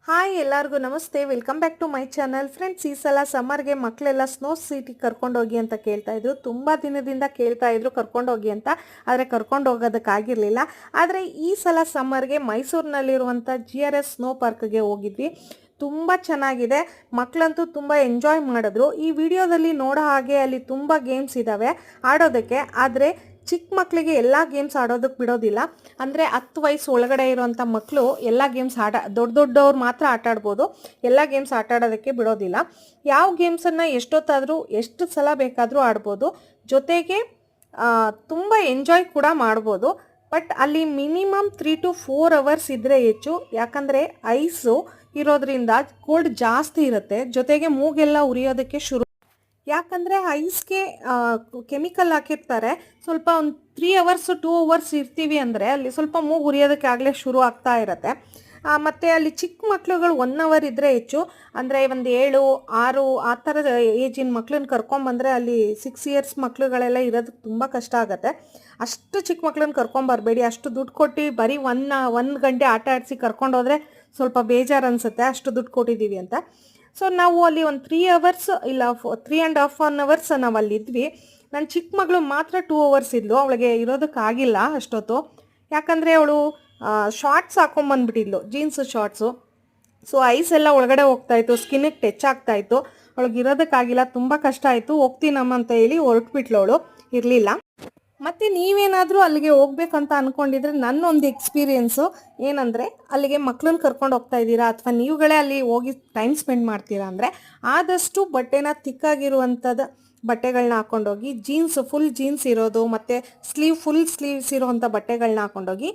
Hi ಎಲ್ಲರಿಗೂ ನಮಸ್ತೆ, welcome back to my channel. Friends, ಈ ಸಲ ಸಮ್ಮರ್ಗೆ ಮಕ್ಕಳೆಲ್ಲ ಸ್ನೋ ಸಿಟಿ ಕರ್ಕೊಂಡೋಗಿ ಅಂತ ಕೇಳ್ತಾ ಇದ್ರು. ತುಂಬ ದಿನದಿಂದ ಕೇಳ್ತಾ ಇದ್ರು ಕರ್ಕೊಂಡೋಗಿ ಅಂತ, ಆದರೆ ಕರ್ಕೊಂಡು ಹೋಗೋದಕ್ಕಾಗಿರಲಿಲ್ಲ. ಆದರೆ ಈ ಸಲ ಸಮ್ಮರ್ಗೆ ಮೈಸೂರಿನಲ್ಲಿರುವಂಥ GRS ಸ್ನೋ ಪಾರ್ಕ್ಗೆ ಹೋಗಿದ್ವಿ. ತುಂಬ ಚೆನ್ನಾಗಿದೆ, ಮಕ್ಕಳಂತೂ ತುಂಬ ಎಂಜಾಯ್ ಮಾಡಿದ್ರು. ಈ ವಿಡಿಯೋದಲ್ಲಿ ನೋಡೋ ಹಾಗೆ ಅಲ್ಲಿ ತುಂಬ ಗೇಮ್ಸ್ ಇದ್ದಾವೆ ಆಡೋದಕ್ಕೆ. ಆದರೆ ಚಿಕ್ಕ ಮಕ್ಕಳಿಗೆ ಎಲ್ಲ ಗೇಮ್ಸ್ ಆಡೋದಕ್ಕೆ ಬಿಡೋದಿಲ್ಲ. ಅಂದರೆ 10 ವಯಸ್ಸು ಒಳಗಡೆ ಇರೋವಂಥ ಮಕ್ಕಳು ಎಲ್ಲ ಗೇಮ್ಸ್ ದೊಡ್ಡವ್ರು ಮಾತ್ರ ಆಟ ಆಡ್ಬೋದು, ಎಲ್ಲ ಗೇಮ್ಸ್ ಆಟ ಆಡೋದಕ್ಕೆ ಬಿಡೋದಿಲ್ಲ. ಯಾವ ಗೇಮ್ಸನ್ನು ಎಷ್ಟೊತ್ತಾದರೂ ಎಷ್ಟು ಸಲ ಬೇಕಾದರೂ ಆಡ್ಬೋದು, ಜೊತೆಗೆ ತುಂಬ ಎಂಜಾಯ್ ಕೂಡ ಮಾಡ್ಬೋದು. ಬಟ್ ಅಲ್ಲಿ ಮಿನಿಮಮ್ 3 to 4 ಅವರ್ಸ್ ಇದ್ದರೆ ಹೆಚ್ಚು, ಯಾಕಂದರೆ ಐಸು ಇರೋದ್ರಿಂದ ಕೋಲ್ಡ್ ಜಾಸ್ತಿ ಇರುತ್ತೆ. ಜೊತೆಗೆ ಮೂಗೆಲ್ಲ ಉರಿಯೋದಕ್ಕೆ ಶುರು, ಯಾಕಂದರೆ ಐಸ್ಗೆ ಕೆಮಿಕಲ್ ಹಾಕಿರ್ತಾರೆ. ಸ್ವಲ್ಪ ಒಂದು 3 ಅವರ್ಸ್ 2 ಅವರ್ಸ್ ಇರ್ತೀವಿ ಅಂದರೆ ಅಲ್ಲಿ ಸ್ವಲ್ಪ ಮೂಗು ಉರಿಯೋದಕ್ಕೆ ಆಗಲೇ ಶುರು ಆಗ್ತಾ ಇರುತ್ತೆ. ಮತ್ತು ಅಲ್ಲಿ ಚಿಕ್ಕ ಮಕ್ಳುಗಳು 1 ಅವರ್ ಇದ್ದರೆ ಹೆಚ್ಚು. ಅಂದರೆ ಒಂದು 7, 6 ಆ ಥರದ ಏಜಿನ ಮಕ್ಳನ್ನ ಕರ್ಕೊಂಬಂದರೆ ಅಲ್ಲಿ 6 ಇಯರ್ಸ್ ಮಕ್ಳುಗಳೆಲ್ಲ ಇರೋದಕ್ಕೆ ತುಂಬ ಕಷ್ಟ ಆಗುತ್ತೆ. ಅಷ್ಟು ಚಿಕ್ಕ ಮಕ್ಳನ್ನ ಕರ್ಕೊಂಬರ್ಬೇಡಿ. ಅಷ್ಟು ದುಡ್ಡು ಕೊಟ್ಟು ಬರೀ 1 ಗಂಟೆ ಆಟ ಆಡಿಸಿ ಕರ್ಕೊಂಡೋದ್ರೆ ಸ್ವಲ್ಪ ಬೇಜಾರು ಅನಿಸುತ್ತೆ, ಅಷ್ಟು ದುಡ್ಡು ಕೊಟ್ಟಿದ್ದೀವಿ ಅಂತ. ಸೊ ನಾವು ಅಲ್ಲಿ ಒಂದು 3 ಅವರ್ಸ್ ಇಲ್ಲ 3.5 ಅವರ್ಸ್ ನಾವು ಅಲ್ಲಿದ್ವಿ. ನನ್ನ ಚಿಕ್ಕ ಮಗಳು ಮಾತ್ರ 2 ಅವರ್ಸ್ ಇದ್ಲು, ಅವಳಿಗೆ ಇರೋದಕ್ಕಾಗಿಲ್ಲ ಅಷ್ಟೊತ್ತು. ಯಾಕಂದರೆ ಅವಳು ಶಾರ್ಟ್ಸ್ ಹಾಕೊಂಬಂದ್ಬಿಟ್ಟಿದ್ಲು, ಜೀನ್ಸು ಶಾರ್ಟ್ಸು. ಸೊ ಐಸ್ ಎಲ್ಲ ಒಳಗಡೆ ಹೋಗ್ತಾಯಿತ್ತು, ಸ್ಕಿನ್ನಿಗೆ ಟಚ್ ಆಗ್ತಾಯಿತ್ತು. ಅವಳಿಗೆ ಇರೋದಕ್ಕಾಗಿಲ್ಲ, ತುಂಬ ಕಷ್ಟ ಆಯಿತು. ಹೋಗ್ತೀನಮ್ಮ ಅಂತ ಹೇಳಿ ಹೊರಟ್ಬಿಟ್ಲು, ಅವಳು ಇರಲಿಲ್ಲ. ಮತ್ತು ನೀವೇನಾದರೂ ಅಲ್ಲಿಗೆ ಹೋಗ್ಬೇಕಂತ ಅಂದ್ಕೊಂಡಿದ್ರೆ ನನ್ನೊಂದು ಎಕ್ಸ್ಪೀರಿಯೆನ್ಸು ಏನಂದರೆ, ಅಲ್ಲಿಗೆ ಮಕ್ಕಳನ್ನ ಕರ್ಕೊಂಡು ಹೋಗ್ತಾ ಇದ್ದೀರಾ ಅಥವಾ ನೀವುಗಳೇ ಅಲ್ಲಿ ಹೋಗಿ ಟೈಮ್ ಸ್ಪೆಂಡ್ ಮಾಡ್ತೀರಾ ಅಂದರೆ ಆದಷ್ಟು ಬಟ್ಟೆನ ತಿಕ್ಕಾಗಿರುವಂಥದ್ದು ಬಟ್ಟೆಗಳನ್ನ ಹಾಕ್ಕೊಂಡೋಗಿ, ಫುಲ್ ಜೀನ್ಸ್ ಇರೋದು ಮತ್ತು ಫುಲ್ ಸ್ಲೀವ್ಸ್ ಇರೋವಂಥ ಬಟ್ಟೆಗಳನ್ನ ಹಾಕ್ಕೊಂಡೋಗಿ.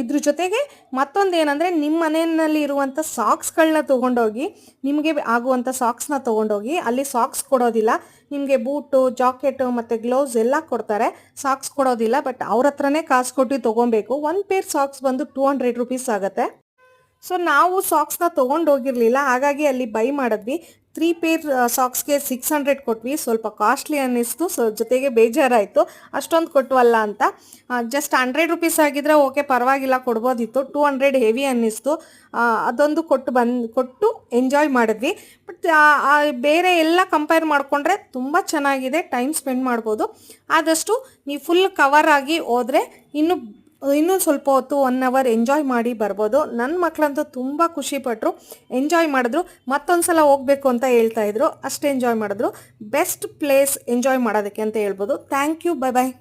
ಇದ್ರ ಜೊತೆಗೆ ಮತ್ತೊಂದು ಏನಂದರೆ, ನಿಮ್ಮ ಮನೆಯಲ್ಲಿ ಇರುವಂಥ ಸಾಕ್ಸ್ಗಳನ್ನ ತೊಗೊಂಡೋಗಿ, ನಿಮಗೆ ಆಗುವಂಥ ಸಾಕ್ಸ್ನ ತೊಗೊಂಡೋಗಿ. ಅಲ್ಲಿ ಸಾಕ್ಸ್ ಕೊಡೋದಿಲ್ಲ ನಿಮಗೆ, ಬೂಟು, ಜಾಕೆಟು ಮತ್ತು ಗ್ಲೌಸ್ ಎಲ್ಲ ಕೊಡ್ತಾರೆ, ಸಾಕ್ಸ್ ಕೊಡೋದಿಲ್ಲ. ಬಟ್ ಅವ್ರ ಹತ್ರನೇ ಕಾಸು ಕೊಟ್ಟು ತೊಗೊಬೇಕು. 1 ಪೇರ್ ಸಾಕ್ಸ್ ಬಂದು 200 ರೂಪೀಸ್ ಆಗುತ್ತೆ. ಸೊ ನಾವು ಸಾಕ್ಸ್ನ ತೊಗೊಂಡೋಗಿರಲಿಲ್ಲ, ಹಾಗಾಗಿ ಅಲ್ಲಿ ಬೈ ಮಾಡಿದ್ವಿ. 3 ಪೇರ್ ಸಾಕ್ಸ್ಗೆ 600 ಕೊಟ್ವಿ. ಸ್ವಲ್ಪ ಕಾಸ್ಟ್ಲಿ ಅನ್ನಿಸ್ತು, ಜೊತೆಗೆ ಬೇಜಾರಾಯಿತು ಅಷ್ಟೊಂದು ಕೊಟ್ಟವಲ್ಲ ಅಂತ. ಜಸ್ಟ್ 100 ರೂಪೀಸ್ ಆಗಿದ್ರೆ ಓಕೆ, ಪರವಾಗಿಲ್ಲ, ಕೊಡ್ಬೋದಿತ್ತು. 200 ಹೆವಿ ಅನ್ನಿಸ್ತು. ಅದೊಂದು ಕೊಟ್ಟು ಎಂಜಾಯ್ ಮಾಡಿದ್ವಿ. ಬಟ್ ಬೇರೆ ಎಲ್ಲ ಕಂಪೇರ್ ಮಾಡಿಕೊಂಡ್ರೆ ತುಂಬ ಚೆನ್ನಾಗಿದೆ, ಟೈಮ್ ಸ್ಪೆಂಡ್ ಮಾಡ್ಬೋದು. ಆದಷ್ಟು ನೀವು ಫುಲ್ ಕವರ್ ಆಗಿ ಹೋದರೆ ಇನ್ನೂ ಸ್ವಲ್ಪ ಹೊತ್ತು 1 ಅವರ್ ಎಂಜಾಯ್ ಮಾಡಿ ಬರ್ಬೋದು. ನನ್ನ ಮಕ್ಕಳಂತೂ ತುಂಬ ಖುಷಿಪಟ್ಟರು, ಎಂಜಾಯ್ ಮಾಡಿದ್ರು. ಮತ್ತೊಂದು ಸಲ ಹೋಗಬೇಕು ಅಂತ ಹೇಳ್ತಾಯಿದ್ರು, ಅಷ್ಟು ಎಂಜಾಯ್ ಮಾಡಿದ್ರು. ಬೆಸ್ಟ್ ಪ್ಲೇಸ್ ಎಂಜಾಯ್ ಮಾಡೋದಕ್ಕೆ ಅಂತ ಹೇಳ್ಬೋದು. Thank you, bye bye.